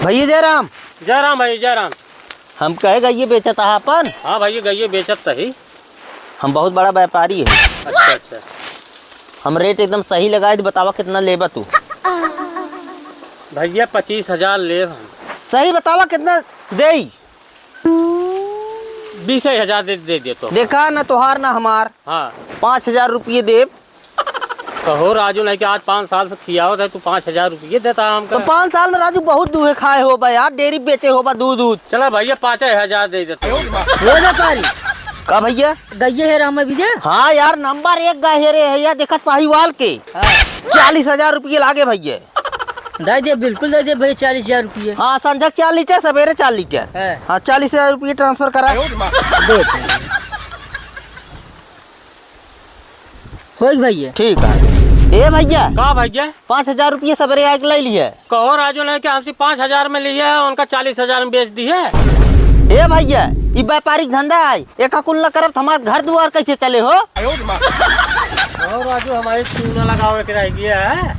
भैया जयराम। जयराम भाई जयराम। हम कहे गइये बेचत है अपन। हाँ भैया गइये बेचत तो ही। हम बहुत बड़ा व्यापारी है। अच्छा अच्छा। हम रेट एकदम सही लगाए, बतावा कितना लेबा तू। भैया 25,000 ले। सही बतावा कितना दे। 20,000 दे दे तो। देखा ना तोहार ना हमार। हाँ 5,000 रुपये देव। कहो राजू नहीं कि आज 5 साल से खियावत है तू 5,000 रुपये देता हमको। तो 5 साल में राजू बहुत दूहे खाए हो बा यार, डेयरी बेचे हो बा दूध। चला भैया 5,000 दे देते। व्यापारी का भैया गइये है राम विजय। हाँ यार नंबर 1 गाय रे भैया, देखा साहिवाल के 40,000 रुपये लागे भैया। दे दे बिल्कुल दे दे भैया 40,000 रुपये। हाँ संझक 4 लीटर सवेरे 4 लीटर। हाँ 40,000 रुपये ट्रांसफर करा हो भैया। ठीक है। ए भैया का भैया 5,000 रुपये सवेरे आग ले लिए। कहो राजू नहीं कि हमसे 5,000 में लिए है, उनका 40,000 में बेच दी है। ए भैया ये व्यापारिक धंधा है, एक कुल न करब हमारे घर द्वार कैसे चले हो। राजू हमारी चूना लगावे के रह गया है।